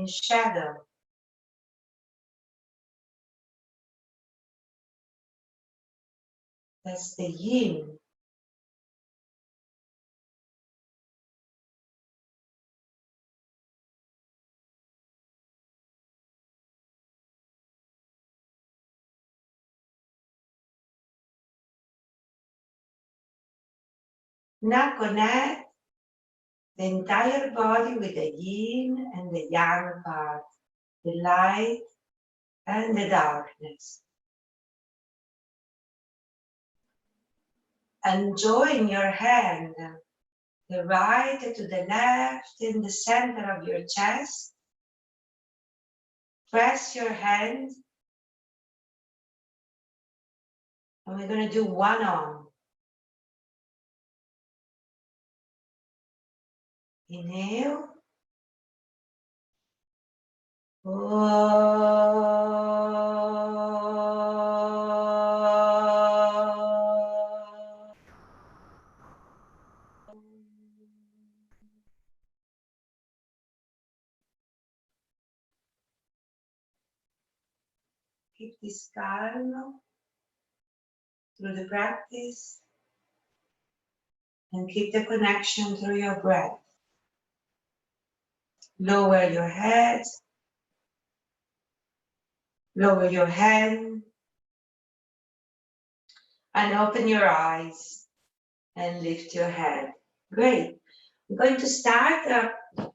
in shadow. That's the yin. Now connect the entire body with the yin and the yang part, the light and the darkness. And join your hand, the right to the left in the center of your chest. Press your hand. And we're going to do one arm. Inhale. Keep this calm through the practice and keep the connection through your breath. Lower your head, lower your hand, and open your eyes and lift your head. Great. We're going to start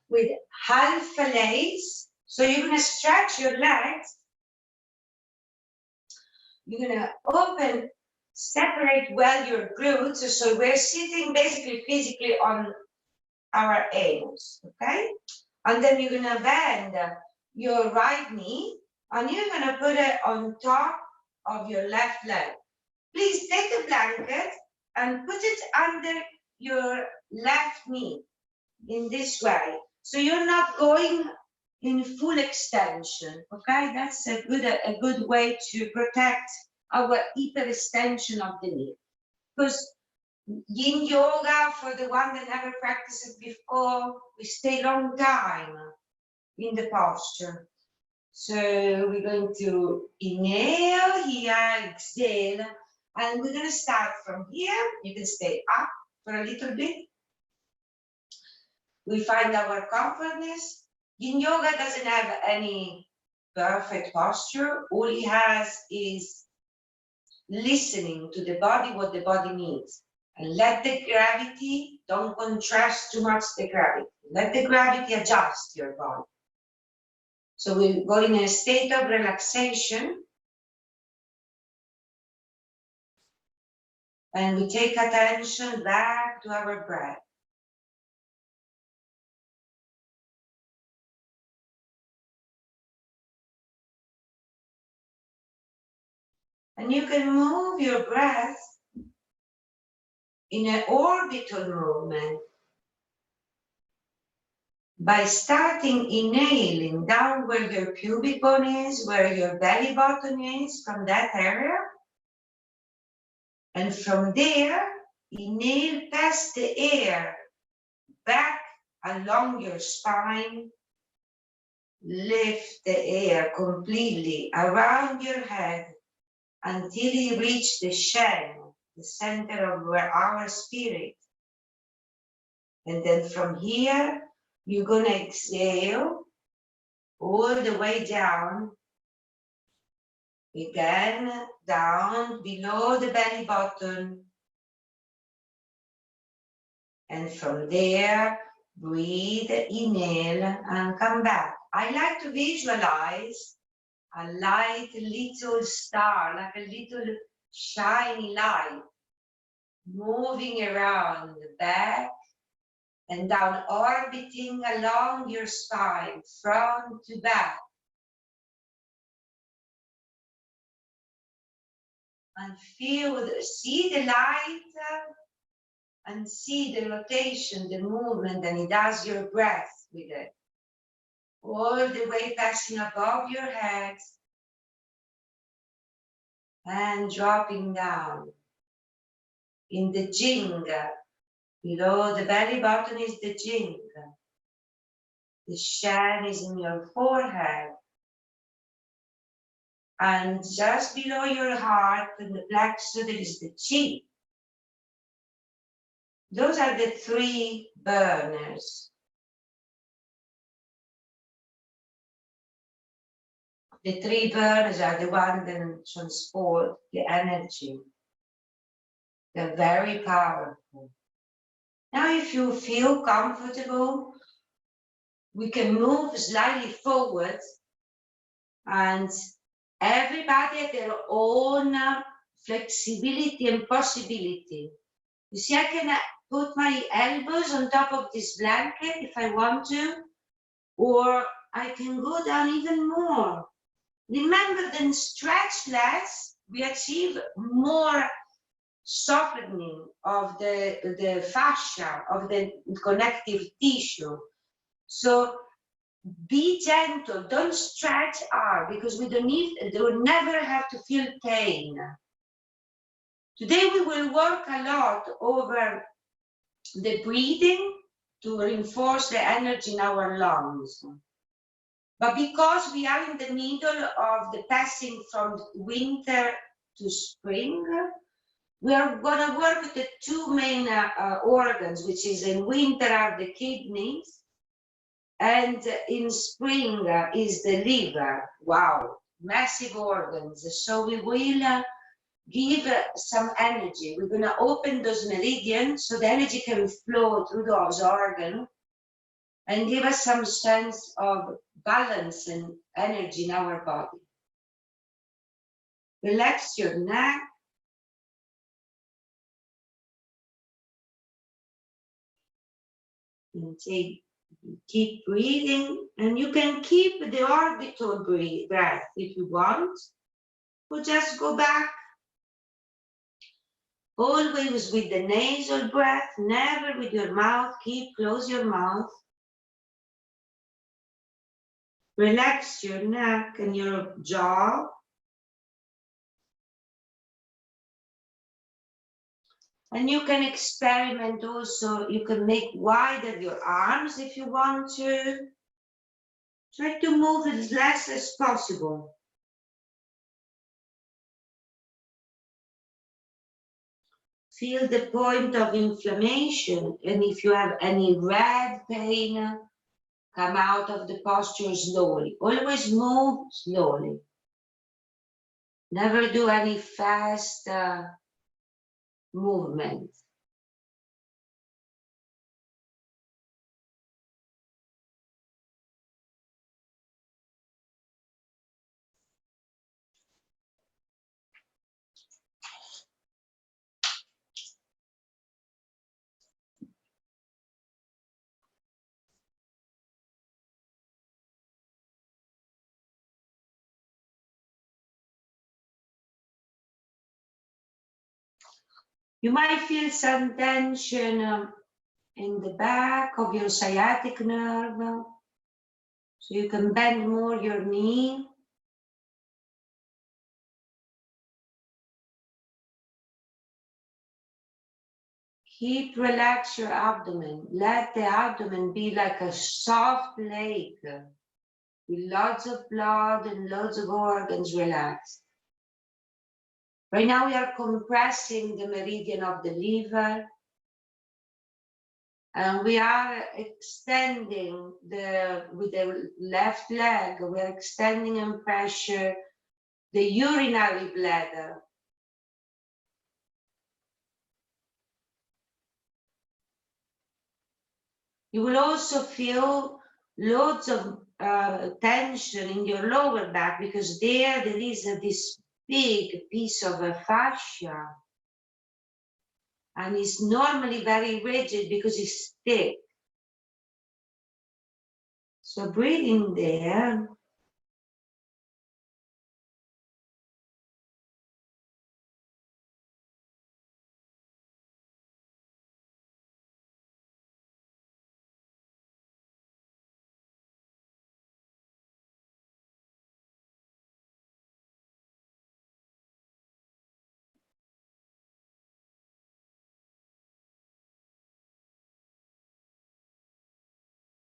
with half a lace. So you're going to stretch your legs. You're going to open, separate well your glutes. So we're sitting basically physically on our ankles, okay? And then you're going to bend your right knee and you're going to put it on top of your left leg. Please take a blanket and put it under your left knee in this way. So you're not going in full extension, okay? That's a good way to protect our hyperextension of the knee. Because yin yoga, for the one that never practiced it before, we stay long time in the posture. So we're going to inhale here, exhale, and we're going to start from here. You can stay up for a little bit. We find our comfortness. Yin yoga doesn't have any perfect posture. All it has is listening to the body, what the body needs. And let the gravity, don't contrast too much the gravity. Let the gravity adjust your body. So we go in a state of relaxation. And we take attention back to our breath. And you can move your breath in an orbital movement by starting inhaling down where your pubic bone is, where your belly button is, from that area. And from there, inhale past the air, back along your spine. Lift the air completely around your head until you reach the Shen, the center of our spirit. And then from here, you're going to exhale all the way down. Again, down below the belly button. And from there, breathe, inhale, and come back. I like to visualize a light little star, like a little shiny light, moving around the back and down, orbiting along your spine, front to back. And see the light and see the rotation, the movement, and it does your breath with it. All the way passing above your head and dropping down in the Jing. Below the belly button is the Jing. The Shan is in your forehead. And just below your heart, in the plexus, there is the Chi. Those are the three burners. The three burners are the ones that transport the energy. They're very powerful. Now, if you feel comfortable, we can move slightly forward, and everybody at their own flexibility and possibility. You see, I can put my elbows on top of this blanket if I want to, or I can go down even more. Remember, then stretch less, we achieve more softening of the fascia, of the connective tissue. So be gentle, don't stretch hard, because we don't never have to feel pain. Today we will work a lot over the breathing to reinforce the energy in our lungs. But because we are in the middle of the passing from winter to spring, we are going to work with the two main organs, which is in winter are the kidneys, and in spring is the liver. Wow, massive organs. So we will give some energy. We're going to open those meridians so the energy can flow through those organs and give us some sense of balance and energy in our body. Relax your neck. And keep breathing, and you can keep the orbital breath if you want, or just go back. Always with the nasal breath, never with your mouth. Close your mouth. Relax your neck and your jaw. And you can experiment also, you can make wider your arms if you want to. Try to move as less as possible. Feel the point of inflammation, and if you have any red pain, come out of the posture slowly. Always move slowly. Never do any fast movement. You might feel some tension in the back of your sciatic nerve, so you can bend more your knee. Relax your abdomen. Let the abdomen be like a soft lake with lots of blood and lots of organs relaxed. Right now we are compressing the meridian of the liver, and we are extending with the left leg, we are extending and pressure the urinary bladder. You will also feel loads of tension in your lower back, because there is this big piece of a fascia, and it's normally very rigid because it's thick. So breathe in there.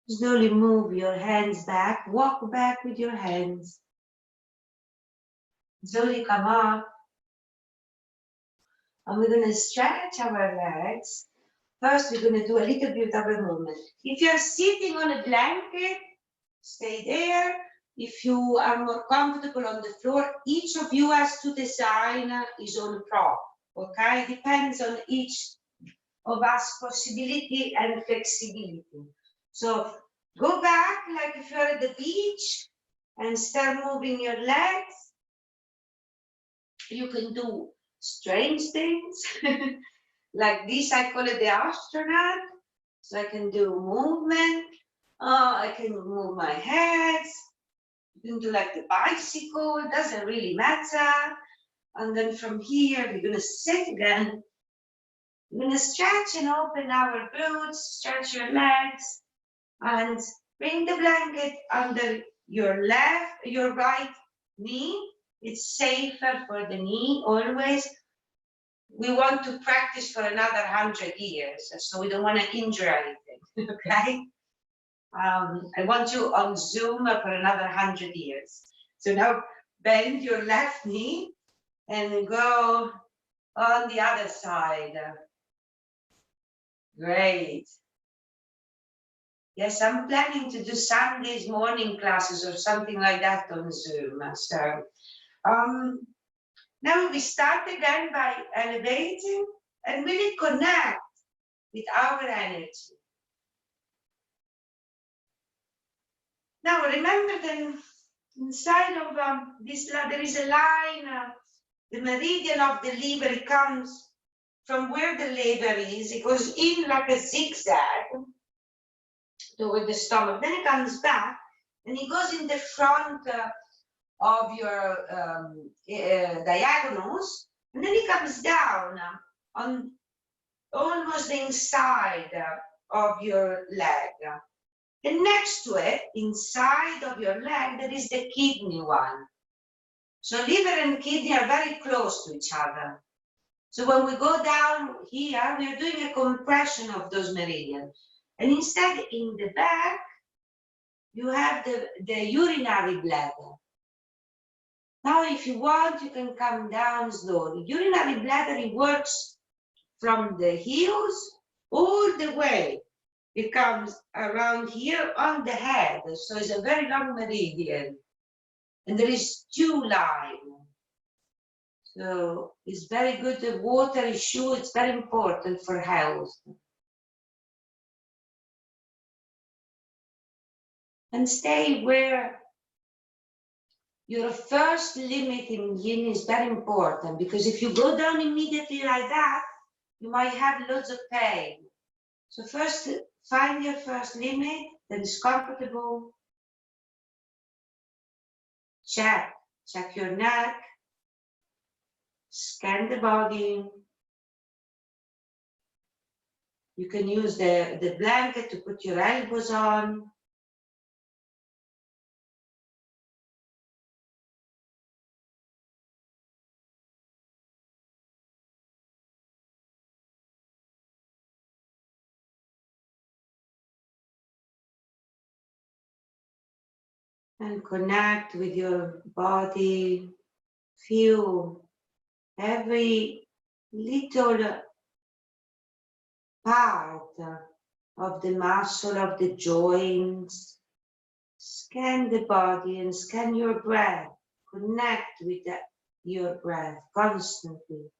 Slowly move your hands back, walk back with your hands. Slowly come up. And we're going to stretch our legs. First, we're going to do a little bit of a movement. If you're sitting on a blanket, stay there. If you are more comfortable on the floor, each of you has to design his own prop. Okay? Depends on each of us possibility and flexibility. So go back like if you're at the beach and start moving your legs. You can do strange things. Like this, I call it the astronaut. So I can do movement. I can move my hands. You can do like the bicycle, it doesn't really matter. And then from here, we're gonna sit again. We're gonna stretch and open our glutes, stretch your legs, and bring the blanket under your right knee. It's safer for the knee always. We want to practice for another 100 years, so we don't want to injure anything, okay? I want you on Zoom for another 100 years. So now bend your left knee and go on the other side. Great. Yes, I'm planning to do Sundays morning classes or something like that on Zoom. So now we start again by elevating and really connect with our energy. Now remember then inside of this, there is a line, the meridian of the liver. It comes from where the liver is. It goes in like a zigzag toward the stomach. Then it comes back and it goes in the front of your diagonals. And then it comes down on almost the inside of your leg. And next to it, inside of your leg, there is the kidney one. So liver and kidney are very close to each other. So when we go down here, we are doing a compression of those meridians. And instead, in the back, you have the urinary bladder. Now, if you want, you can come down slowly. Urinary bladder, it works from the heels all the way. It comes around here on the head. So it's a very long meridian. And there is 2 lines. So it's very good. The water issue, it's very important for health. And stay where your first limit in yin is very important, because if you go down immediately like that, you might have loads of pain. So first, find your first limit that is comfortable. Check your neck. Scan the body. You can use the blanket to put your elbows on. And connect with your body. Feel every little part of the muscle of the joints. Scan the body and scan your breath. Connect with your breath constantly.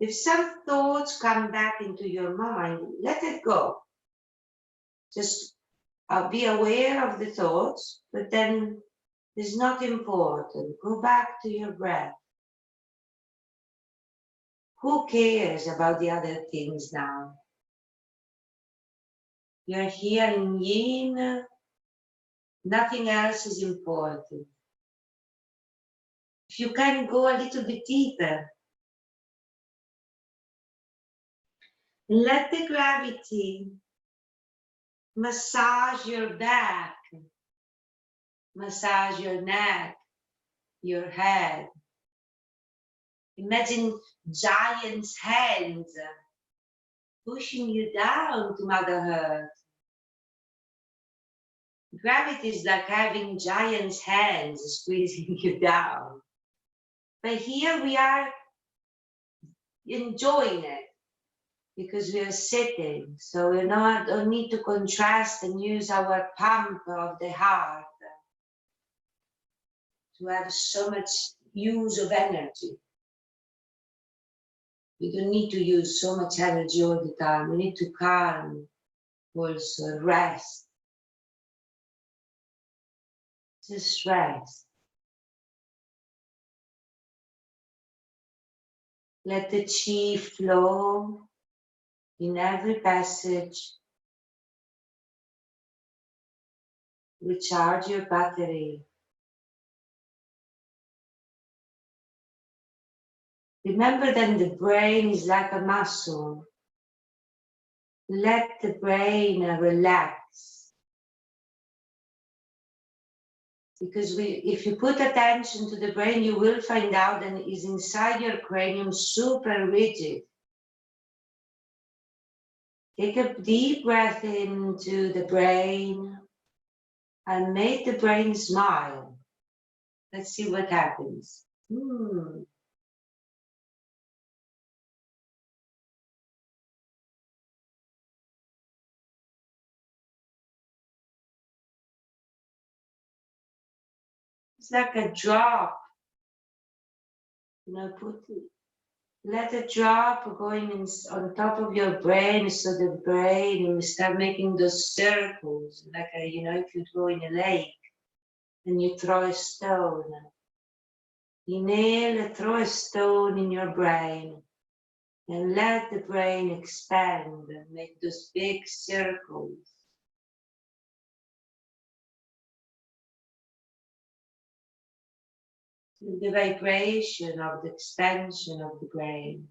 If some thoughts come back into your mind, let it go. Just be aware of the thoughts, but then it's not important. Go back to your breath. Who cares about the other things now? You're here in yin. Nothing else is important. If you can go a little bit deeper, let the gravity massage your back, massage your neck, your head. Imagine giant's hands pushing you down to Mother Earth. Gravity is like having giant's hands squeezing you down. But here we are enjoying it because we are sitting. So we don't need to contrast and use our pump of the heart to have so much use of energy. We don't need to use so much energy all the time. We need to calm, also rest. Just rest. Let the chi flow in every passage. Recharge your battery. Remember that the brain is like a muscle. Let the brain relax. Because if you put attention to the brain, you will find out that it is inside your cranium super rigid. Take a deep breath into the brain and make the brain smile. Let's see what happens. It's like a drop. You know, let a drop going on top of your brain, so the brain will start making those circles, like you know, if you go in a lake and you throw a stone. Inhale, throw a stone in your brain, and let the brain expand and make those big circles. The vibration of the expansion of the brain.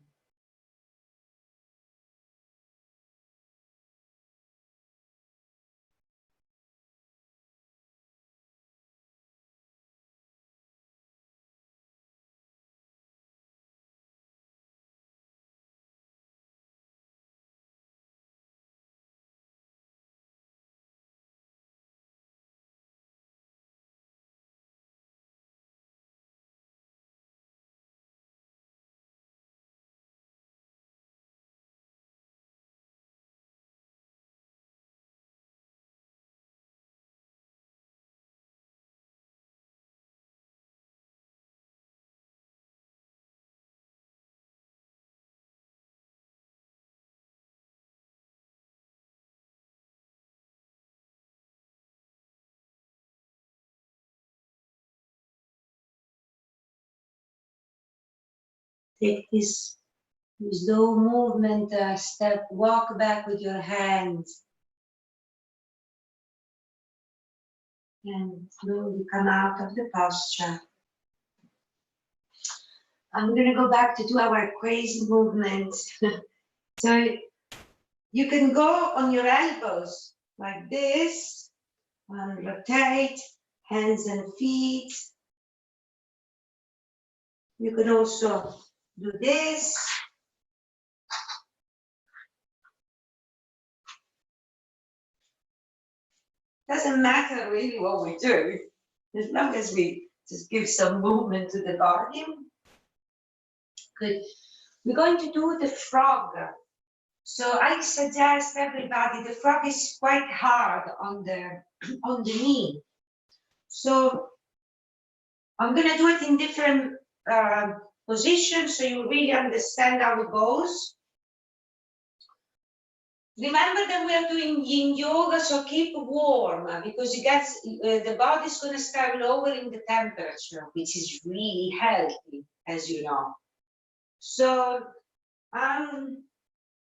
Take this slow movement, walk back with your hands. And slowly come out of the posture. I'm going to go back to do our crazy movements. So you can go on your elbows like this, and rotate, hands and feet. You can also do this. Doesn't matter really what we do, as long as we just give some movement to the body. Good. We're going to do the frog. So I suggest everybody, the frog is quite hard on the knee. So I'm going to do it in different positions so you really understand how it goes. Remember that we are doing yin yoga, so keep warm because it gets the body's going to start lowering the temperature, which is really healthy, as you know. So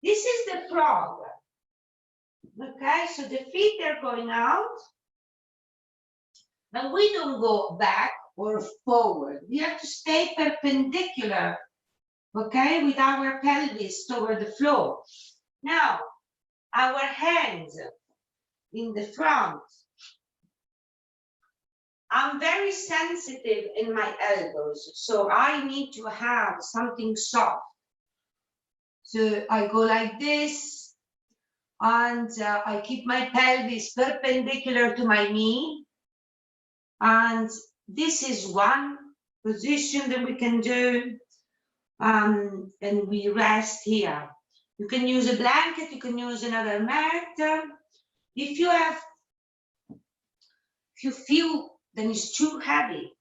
this is the frog. Okay, so the feet are going out, but we don't go back or forward. We have to stay perpendicular, okay, with our pelvis toward the floor. Now, our hands in the front. I'm very sensitive in my elbows, so I need to have something soft. So I go like this. And I keep my pelvis perpendicular to my knee. And this is one position that we can do. And we rest here. You can use a blanket, you can use another mat. If you feel that it's too heavy,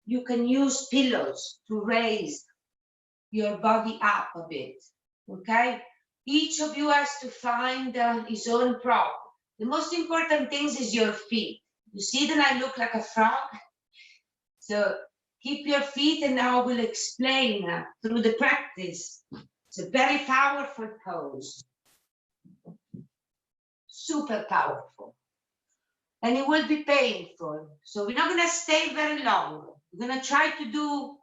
you can use pillows to raise your body up a bit, okay? Each of you has to find his own prop. The most important thing is your feet. You see that I look like a frog? So keep your feet, and now I will explain through the practice. It's a very powerful pose. Super powerful. And it will be painful. So we're not going to stay very long. We're going to try to do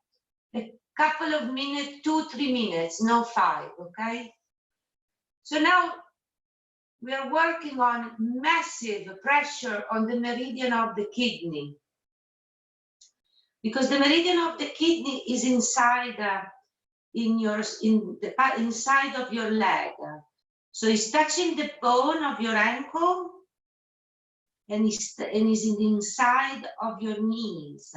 a couple of minutes, 2-3 minutes, no 5, okay? So now we are working on massive pressure on the meridian of the kidney. Because the meridian of the kidney is inside inside of your leg. So it's touching the bone of your ankle, and is in the inside of your knees,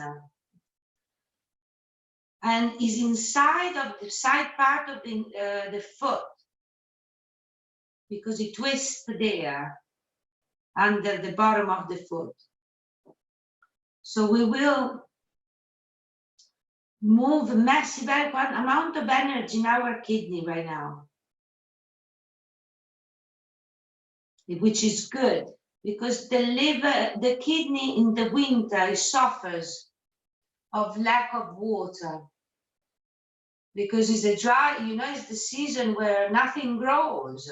and is inside of the side part of the foot, because it twists there under the bottom of the foot. So we will move a massive amount of energy in our kidney right now, which is good, because the liver, the kidney in the winter suffers of lack of water, because it's a dry, it's the season where nothing grows.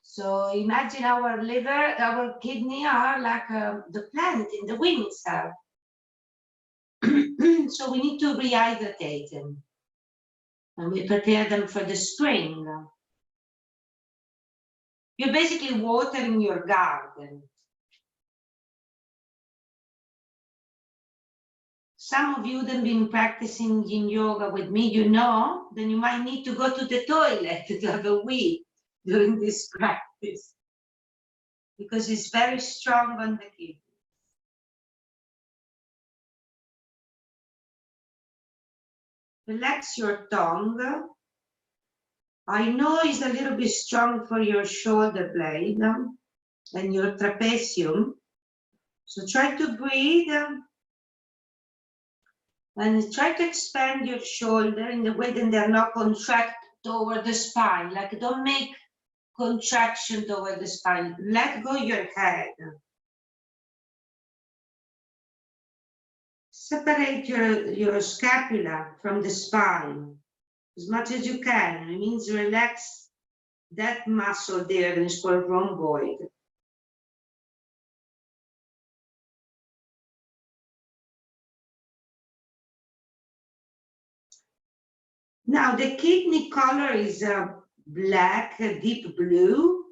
So imagine our liver, our kidney are like the plant in the winter. So we need to rehydrate them, and we prepare them for the spring. You're basically watering your garden. Some of you that have been practicing yin yoga with me, then you might need to go to the toilet to have a wee during this practice, because it's very strong on the kidney. Relax your tongue. I know it's a little bit strong for your shoulder blade and your trapezium. So try to breathe and try to expand your shoulder in the way that they're not contract toward the spine. Like, don't make contraction toward the spine. Let go your head. Separate your scapula from the spine as much as you can. It means relax that muscle there, and it's called rhomboid. Now the kidney color is black, deep blue.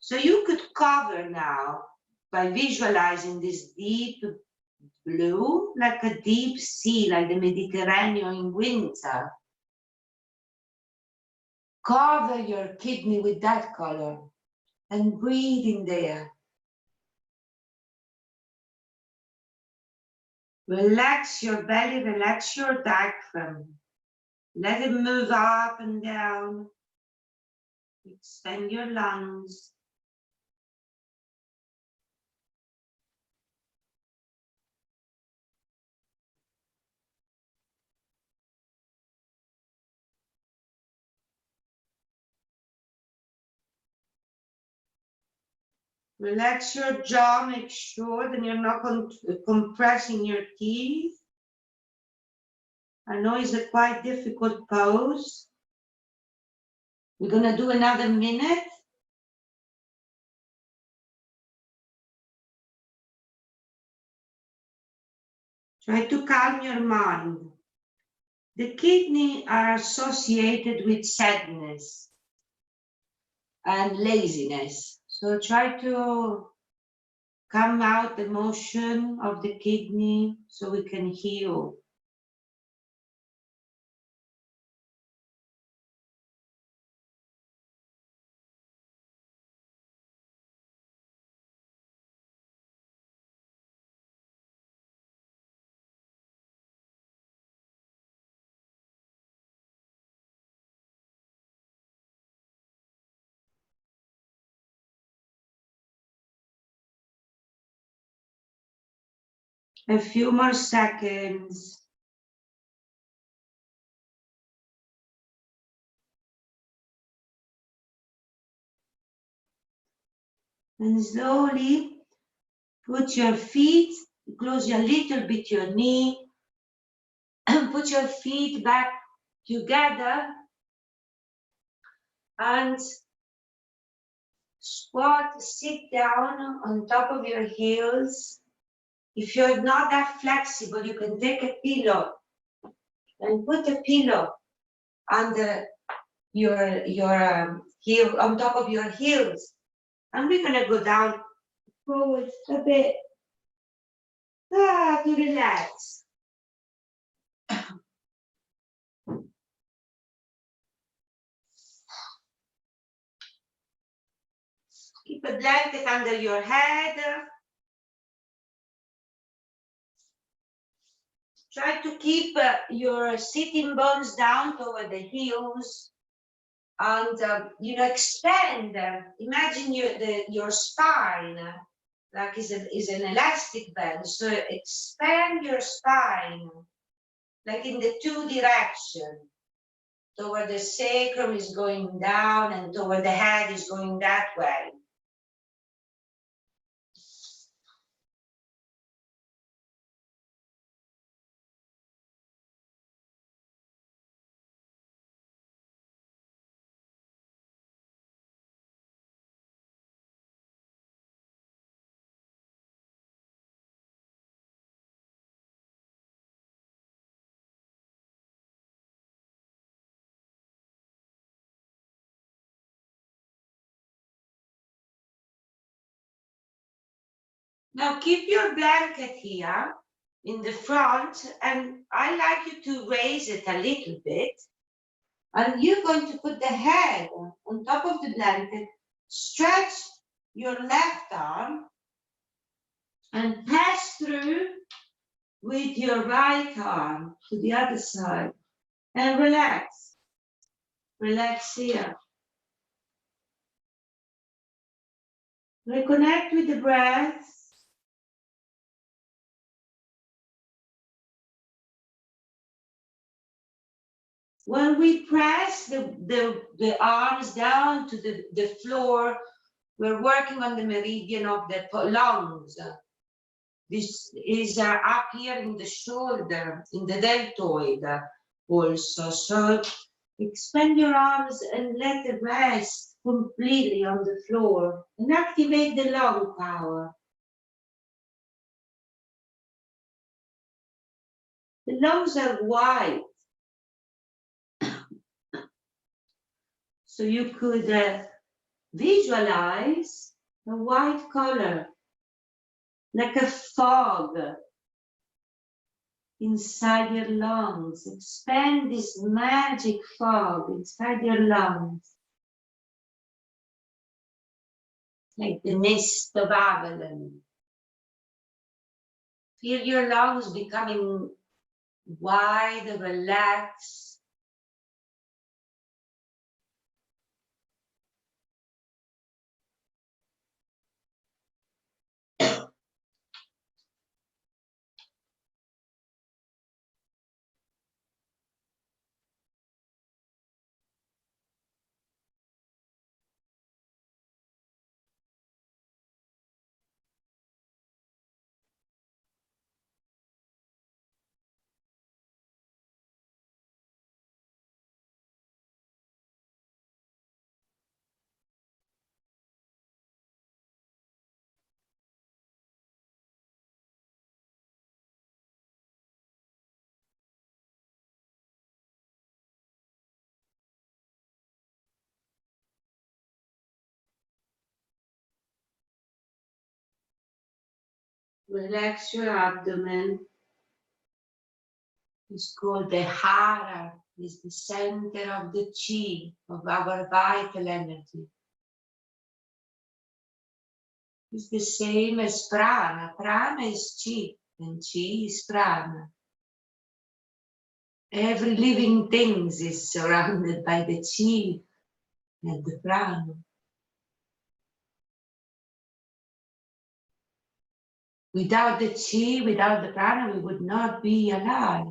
So you could cover now by visualizing this deep blue, like a deep sea, like the Mediterranean in winter. Cover your kidney with that color and breathe in there. Relax your belly, relax your diaphragm. Let it move up and down. Expand your lungs. Relax your jaw, make sure that you're not compressing your teeth. I know it's a quite difficult pose. We're going to do another minute. Try to calm your mind. The kidney are associated with sadness and laziness. So try to calm out the motion of the kidney so we can heal. A few more seconds. And slowly put your feet, close a little bit your knee, and put your feet back together and squat, sit down on top of your heels. If you're not that flexible, you can take a pillow and put a pillow under your heel, on top of your heels. And we're gonna go down forward a bit to relax. Keep a blanket under your head. Try to keep your sitting bones down toward the heels, and expand. Imagine your spine like is an elastic band. So expand your spine like in the two directions. Toward the sacrum is going down, and toward the head is going that way. Now keep your blanket here in the front, and I like you to raise it a little bit. And you're going to put the head on top of the blanket, stretch your left arm, and pass through with your right arm to the other side. And relax. Relax here. Reconnect with the breath. When we press the arms down to the floor, we're working on the meridian of the lungs. This is up here in the shoulder, in the deltoid also. So expand your arms and let it rest completely on the floor and activate the lung power. The lungs are white. So you could visualize a white color, like a fog inside your lungs. Expand this magic fog inside your lungs, like the mist of Avalon. Feel your lungs becoming wide and relaxed. Relax your abdomen. It's called the hara. It's the center of the chi, of our vital energy. It's the same as prana. Prana is chi, and chi is prana. Every living thing is surrounded by the chi and the prana. Without the chi, without the prana, we would not be alive.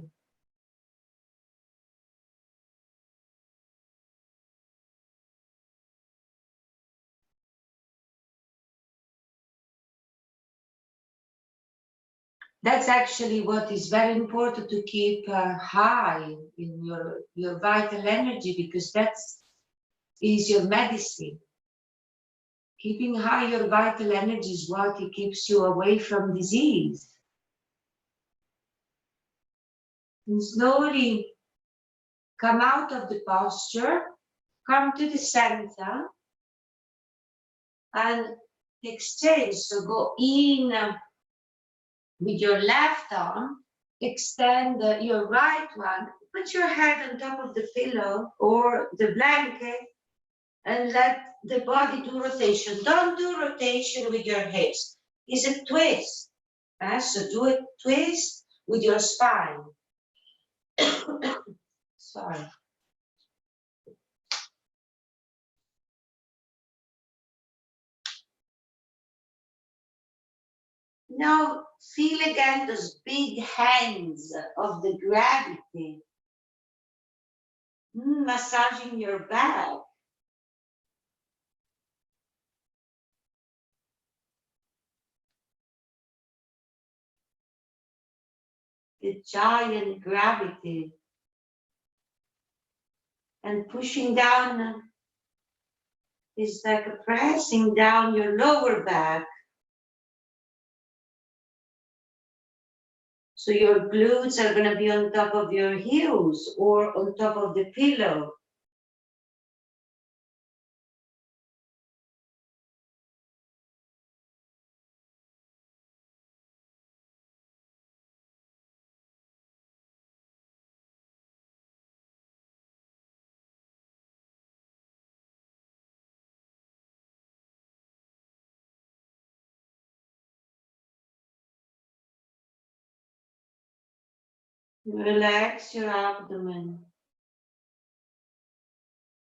That's actually what is very important to keep high in your vital energy, because that is your medicine. Keeping high your vital energy is what keeps you away from disease. And slowly come out of the posture, come to the center, and exchange. So go in with your left arm, extend your right one, put your head on top of the pillow or the blanket, and let the body do rotation. Don't do rotation with your hips. It's a twist. So do a twist with your spine. Sorry. Now feel again those big hands of the gravity, massaging your back. The giant gravity, and pushing down is like pressing down your lower back. So your glutes are going to be on top of your heels or on top of the pillow. Relax your abdomen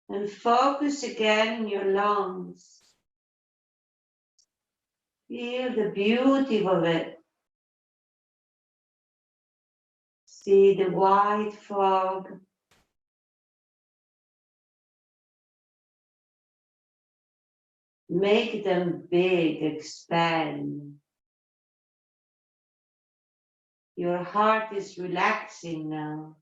and focus again in your lungs. Feel the beauty of it. See the white fog. Make them big, expand. Your heart is relaxing now.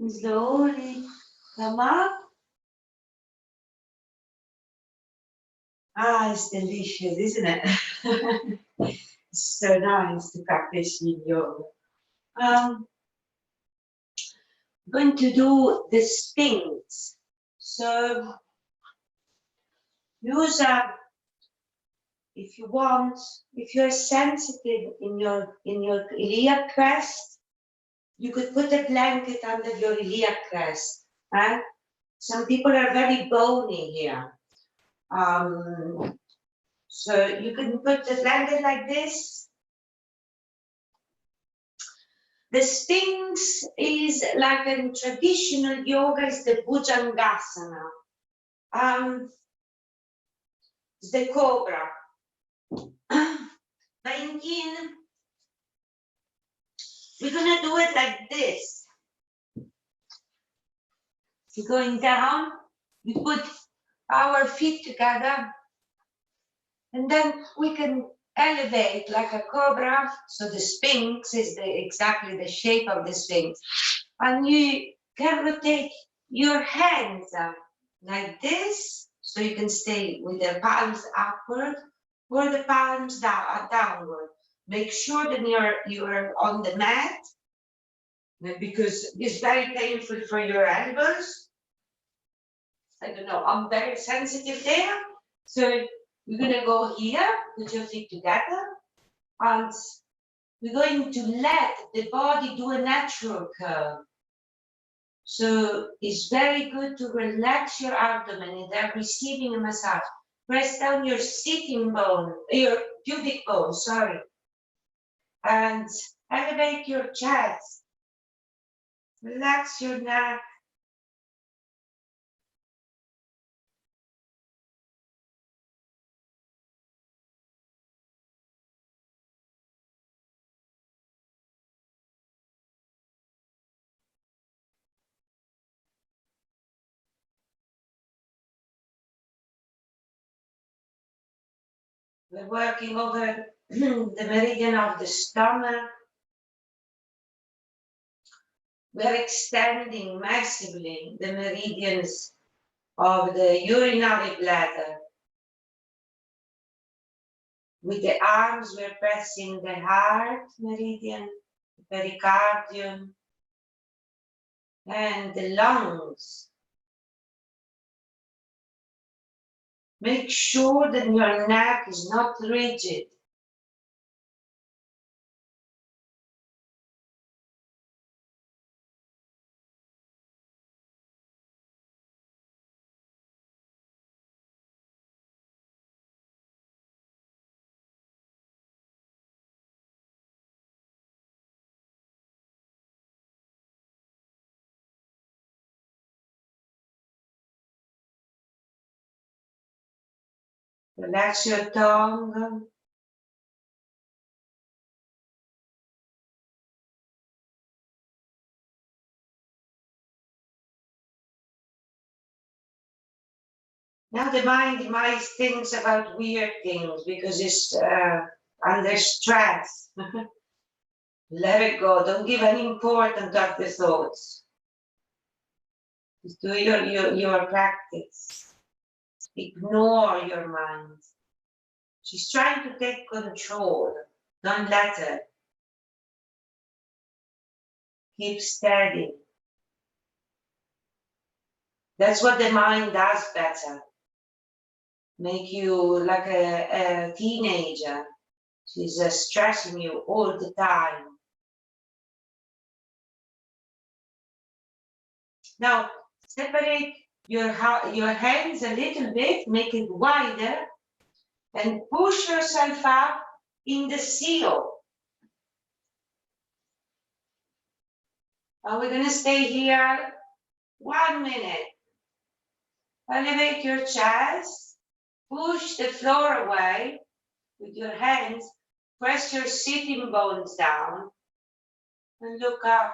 Slowly come up. It's delicious, isn't it? It's so nice to practice yin yoga. I'm going to do the sphinx. So use if you want, if you're sensitive in your iliac crest, you could put a blanket under your iliac crest. Right? Some people are very bony here. So you can put the blanket like this. The Sphinx is like in traditional yoga, is the Bhujangasana. The cobra. But in we're gonna do it like this. We're going down, we put our feet together, and then we can elevate like a cobra. So the Sphinx is exactly the shape of the Sphinx. And you can rotate your hands like this, so you can stay with the palms upward or the palms downward. Make sure that you're on the mat, because it's very painful for your elbows. I don't know, I'm very sensitive there. So we're gonna go here, put your feet together, and we're going to let the body do a natural curve. So it's very good to relax your abdomen and then receiving a massage. Press down your sitting bone, your pubic bone, sorry. And elevate your chest. Relax your neck. We're working over the meridian of the stomach. We're extending massively the meridians of the urinary bladder. With the arms, we're pressing the heart meridian, the pericardium, and the lungs. Make sure that your neck is not rigid. Relax your tongue. Now the mind might think about weird things because it's under stress. Let it go. Don't give any importance of the thoughts. Just do your practice. Ignore your mind. She's trying to take control. Don't let her. Keep steady. That's what the mind does better. Make you like a teenager. She's stressing you all the time. Now, separate your hands a little bit, make it wider, and push yourself up in the seal. Now we're going to stay here 1 minute. Elevate your chest, push the floor away with your hands, press your sitting bones down, and look up.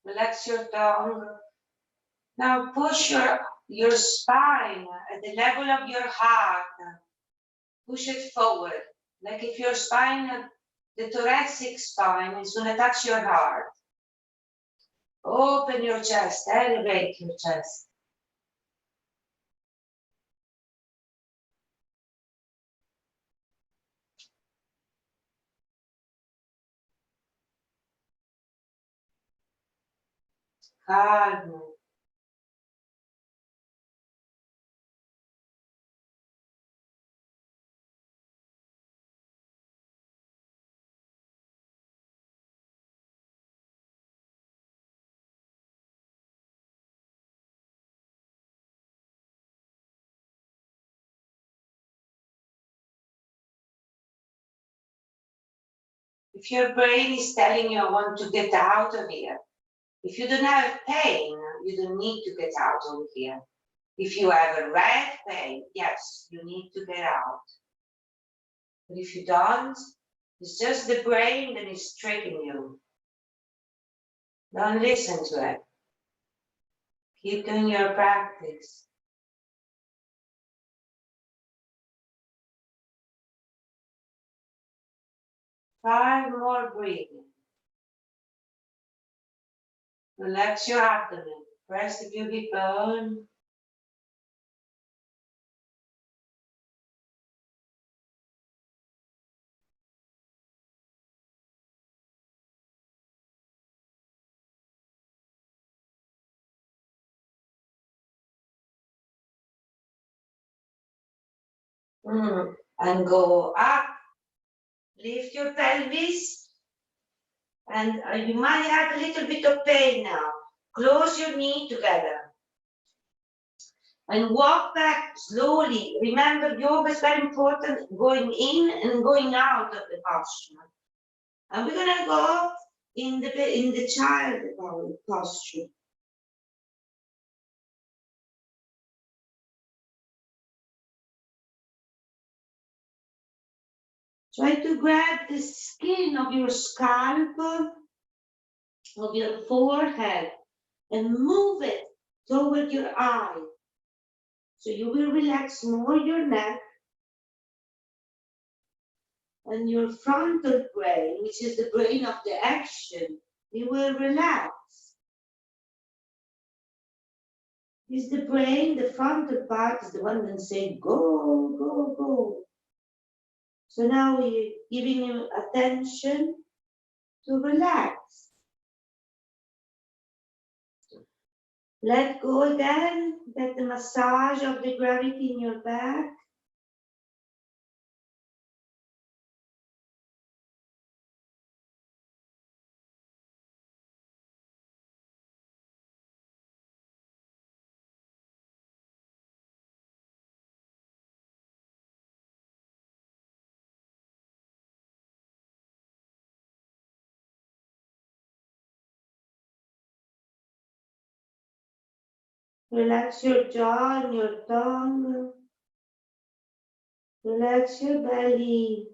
Relax your tongue. Now push your spine at the level of your heart. Push it forward, like if your spine, the thoracic spine, is going to touch your heart. Open your chest, elevate your chest. Calm. If your brain is telling you, I want to get out of here, if you don't have pain, you don't need to get out of here. If you have a red pain, yes, you need to get out. But if you don't, it's just the brain that is tricking you. Don't listen to it. Keep doing your practice. Five more breathing. Relax your abdomen. Press the pubic bone. And go up. Lift your pelvis. And you might have a little bit of pain now. Close your knee together. And walk back slowly. Remember, yoga is very important, going in and going out of the posture. And we're gonna go in the child posture. Try to grab the skin of your scalp, of your forehead, and move it toward your eye. So you will relax more your neck and your frontal brain, which is the brain of the action, it will relax. Is the brain, the frontal part is the one that says go, go, go. So now we're giving him attention to relax. Let go again, get the massage of the gravity in your back. Relax your jaw and your tongue. Relax your belly.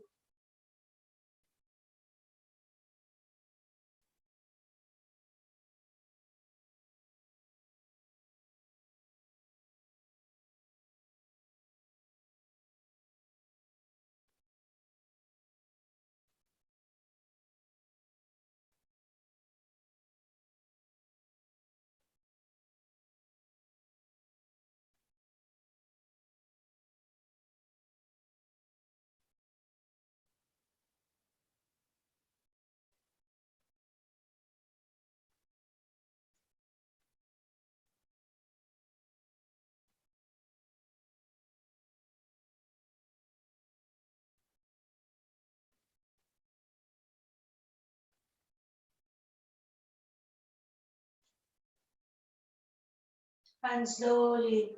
And slowly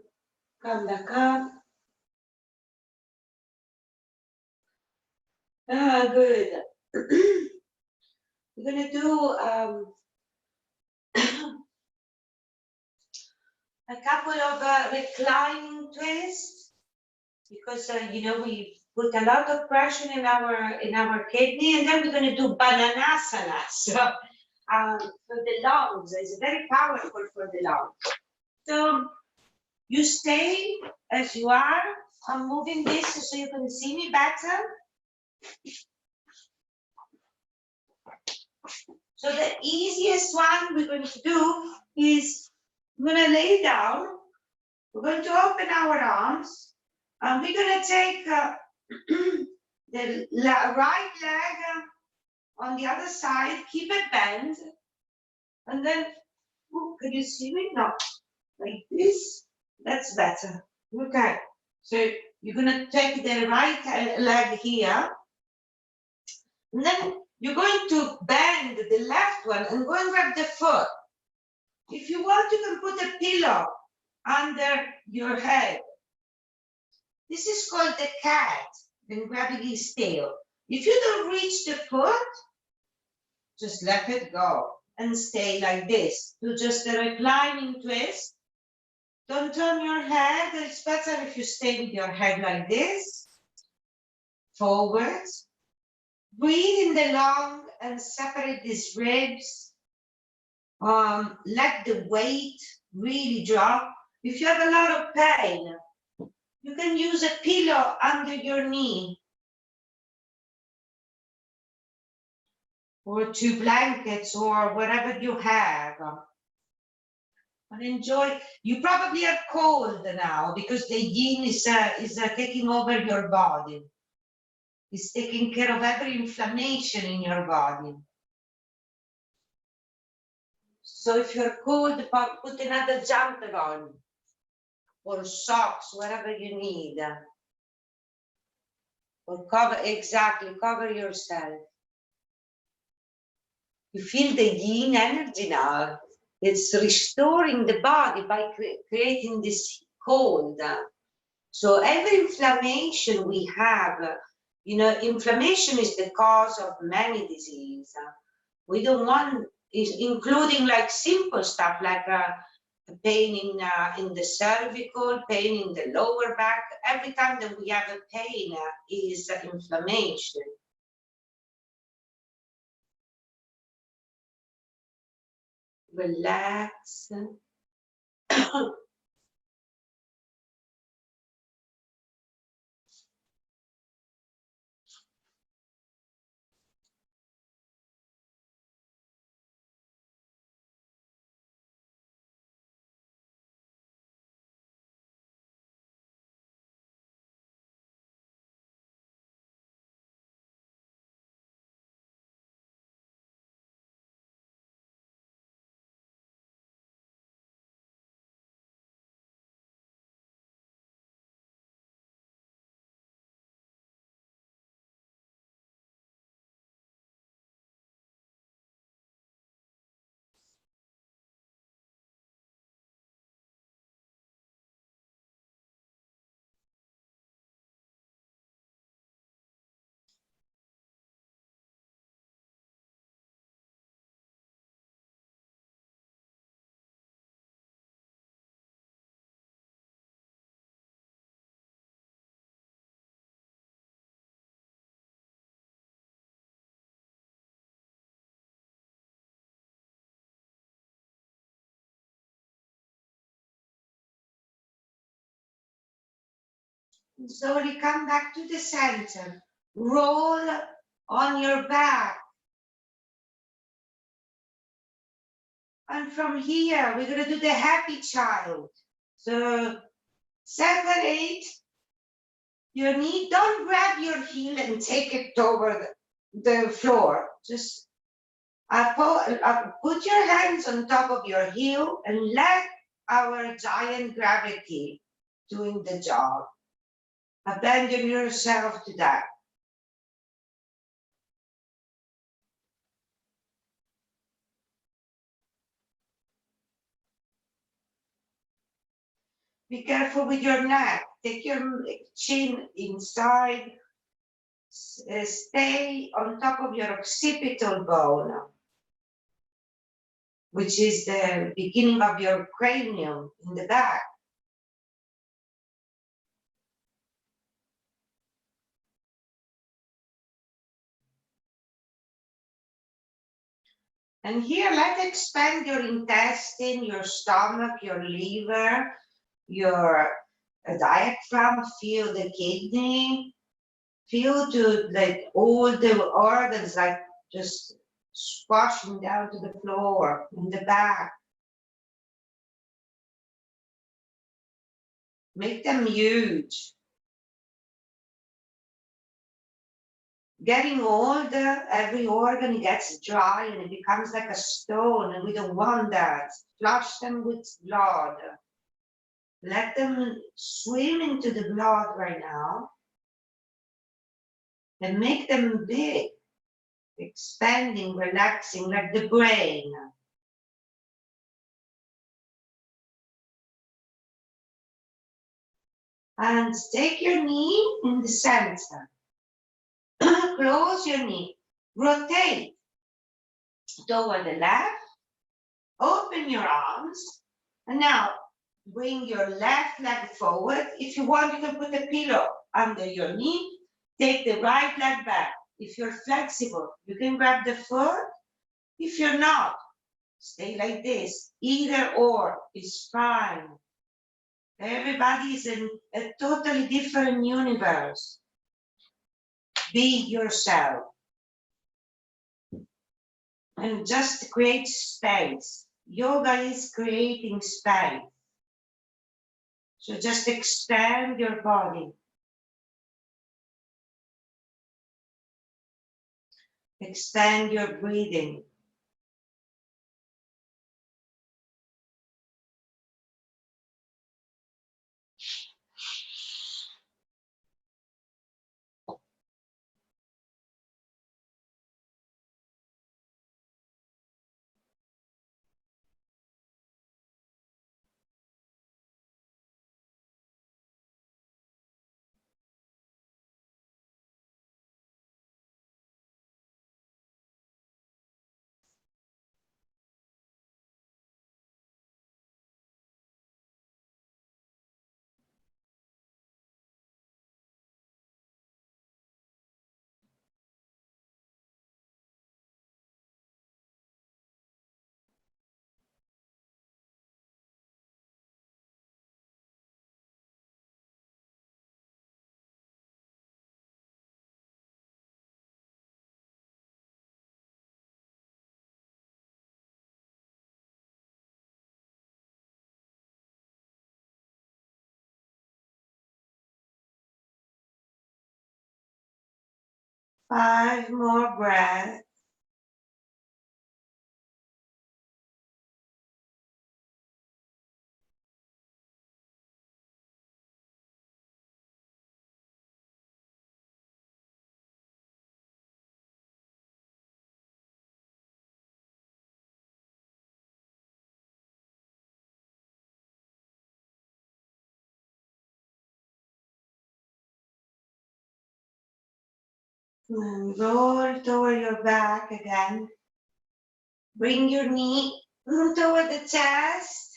come back up. Good. We're gonna do a couple of reclining twists because you know we put a lot of pressure in our kidney, and then we're gonna do bananasana. So for the lungs, it's very powerful for the lungs. So you stay as you are. I'm moving this so you can see me better. So the easiest one we're going to do is we're going to lay down. We're going to open our arms, and we're going to take the right leg on the other side, keep it bent, and then, can you see me? No, like this, that's better. Okay, so you're going to take the right leg here, and then you're going to bend the left one and go and grab the foot. If you want, you can put a pillow under your head. This is called the cat, then grabbing his tail. If you don't reach the foot, just let it go and stay like this. Do just a reclining twist. Don't turn your head. It's better if you stay with your head like this, forwards. Breathe in the lung and separate these ribs. Let the weight really drop. If you have a lot of pain, you can use a pillow under your knee or 2 blankets or whatever you have. And enjoy. You probably are cold now because the yin is taking over your body. It's taking care of every inflammation in your body. So if you're cold, put another jumper on or socks, whatever you need. Or cover yourself. You feel the yin energy now. It's restoring the body by creating this cold. So every inflammation we have, you know, inflammation is the cause of many diseases. We don't want, including like simple stuff like pain in the cervical, pain in the lower back. Every time that we have a pain is inflammation. Relax. Slowly come back to the center. Roll on your back. And from here, we're going to do the happy child. So separate your knee. Don't grab your heel and take it over the floor. Just put your hands on top of your heel and let our giant gravity doing the job. Abandon yourself to that. Be careful with your neck. Take your chin inside. Stay on top of your occipital bone, which is the beginning of your cranium in the back. And here, let's expand your intestine, your stomach, your liver, your diaphragm, feel the kidney, feel to like all the organs like just squashing down to the floor in the back. Make them huge. Getting older, every organ gets dry and it becomes like a stone, and we don't want that. Flush them with blood. Let them swim into the blood right now and make them big, expanding, relaxing like the brain. And take your knee in the center. Close your knee. Rotate. toward the left. Open your arms. And now bring your left leg forward. If you want, you can put a pillow under your knee. Take the right leg back. If you're flexible, you can grab the foot. If you're not, stay like this. Either or is fine. Everybody is in a totally different universe. Be yourself. And just create space. Yoga is creating space. So just expand your body. Extend your breathing. Five more breaths. And roll toward your back again. Bring your knee toward the chest.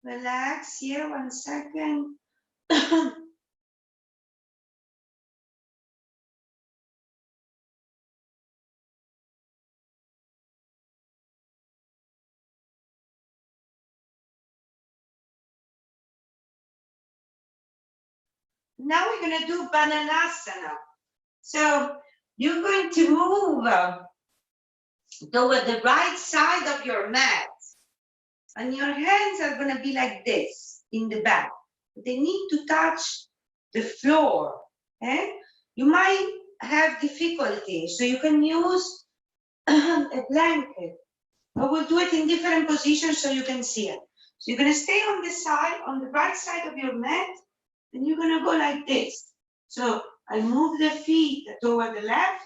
Relax here 1 second. Now we're going to do Bananasana. So you're going to move toward the right side of your mat. And your hands are going to be like this in the back. They need to touch the floor. Eh? You might have difficulty, so you can use a blanket. I will do it in different positions so you can see it. So you're going to stay on the side, on the right side of your mat, and you're going to go like this. So I move the feet toward the left,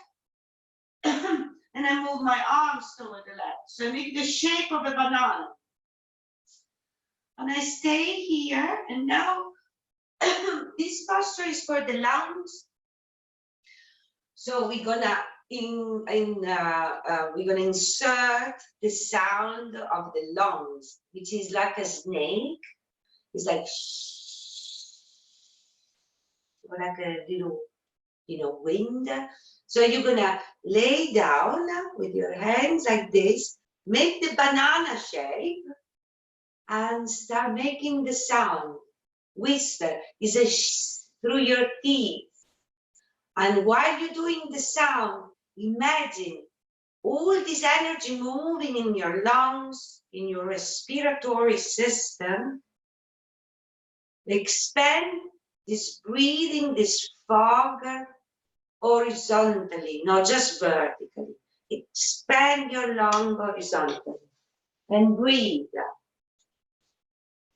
and I move my arms toward the left. So I make the shape of a banana. And I stay here, and now this posture is for the lungs. So we're gonna we're gonna insert the sound of the lungs, which is like a snake. It's like like a little, wind. So you're gonna lay down with your hands like this, make the banana shape, and start making the sound. Whisper is a through your teeth. And while you're doing the sound, imagine all this energy moving in your lungs, in your respiratory system. Expand this breathing, this fog, horizontally, not just vertically. Expand your lung horizontally and breathe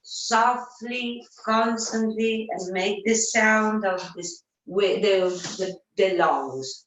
softly, constantly, and make the sound of this with the lungs.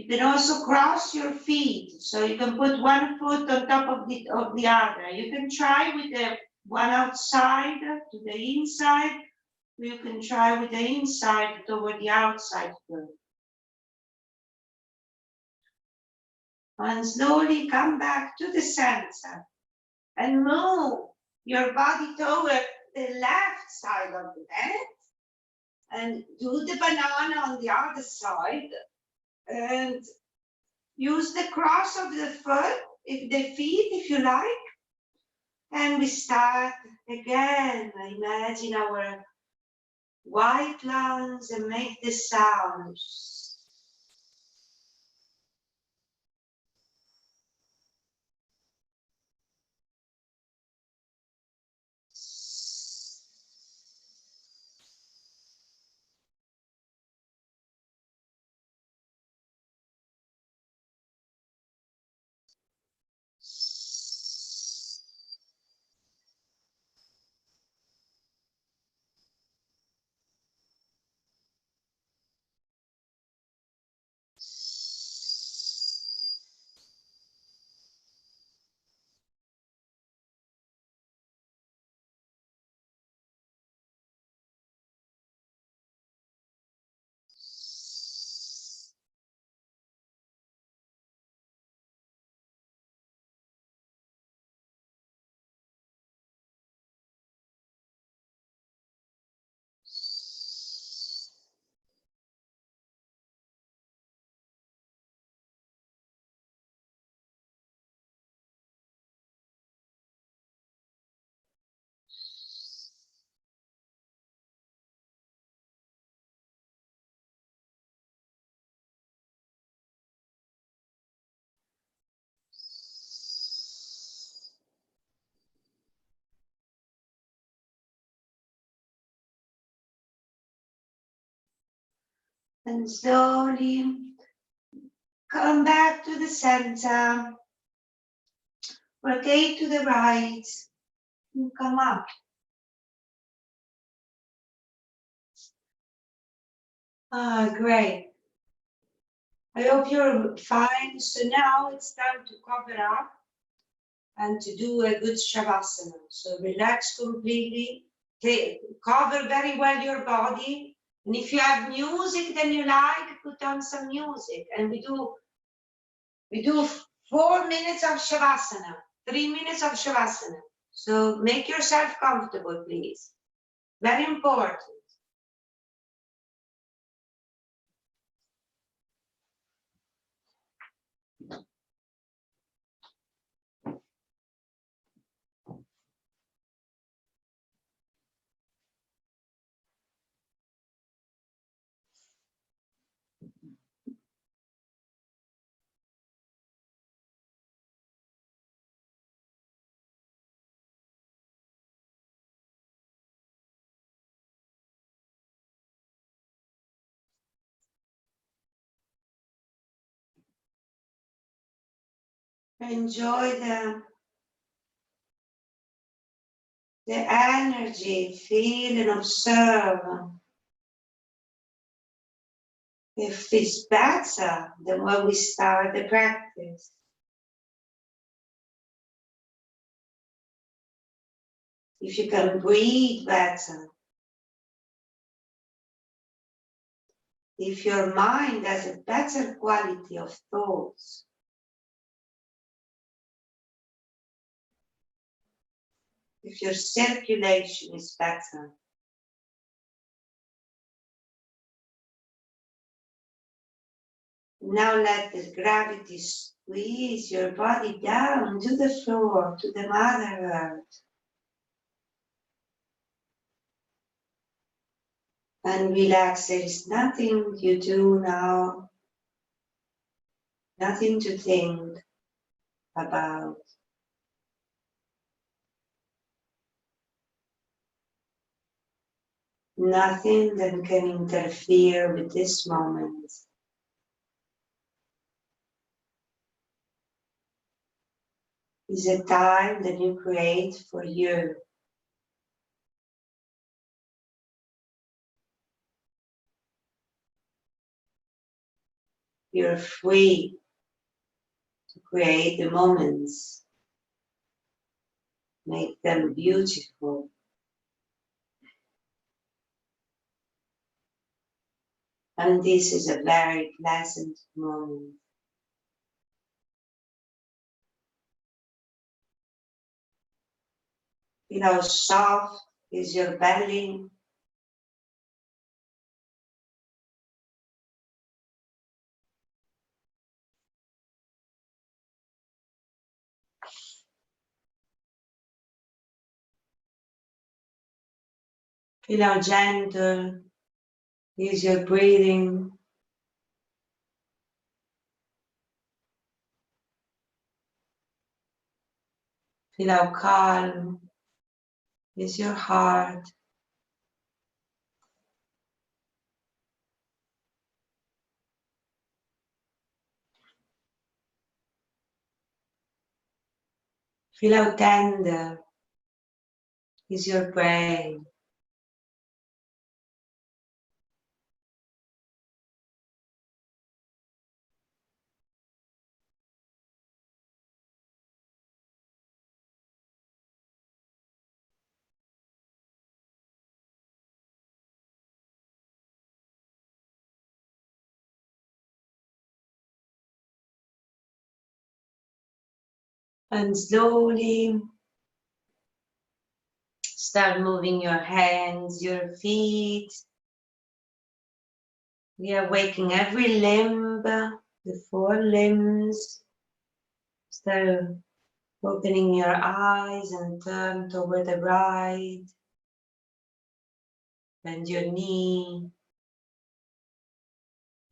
can also cross your feet, so you can put one foot on top of the other. You can try with the one outside to the inside. You can try with the inside toward the outside foot. And slowly come back to the center and move your body toward the left side of the mat and do the banana on the other side and use the cross of the foot, the feet if you like. And we start again. Imagine our white lungs and make the sounds. And slowly come back to the center. Rotate to the right and come up. Ah, great. I hope you're fine. So now it's time to cover up and to do a good Shavasana. So relax completely. Cover very well your body. And if you have music that you like, put on some music. And we do 4 minutes of Shavasana, 3 minutes of Shavasana. So make yourself comfortable, please. Very important. Enjoy the energy, feel and observe if it's better than when we start the practice. If you can breathe better. If your mind has a better quality of thoughts. If your circulation is better. Now let the gravity squeeze your body down to the floor, to the Mother Earth. And relax, there is nothing you do now, nothing to think about. Nothing that can interfere with this moment. It's a time that you create for you. you're free to create the moments, make them beautiful. And this is a very pleasant moment. Feel how soft is your belly. Feel how gentle is your breathing. Feel how calm is your heart. Feel how tender is your brain. And slowly start moving your hands, your feet. We are waking every limb, the 4 limbs. Start opening your eyes and turn toward the right. Bend your knee.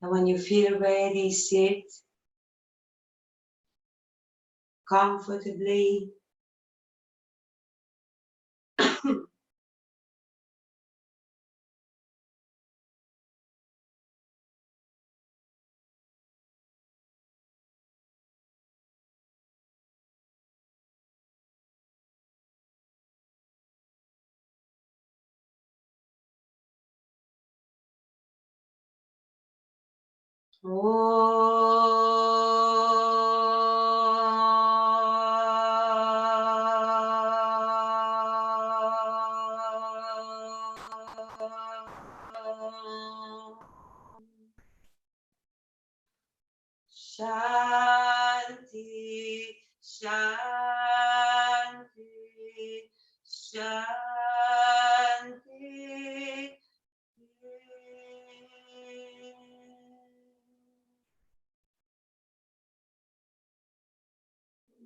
And when you feel ready, sit comfortably. Shanti, Shanti, Shanti.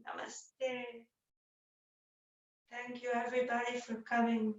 Namaste. Thank you everybody for coming.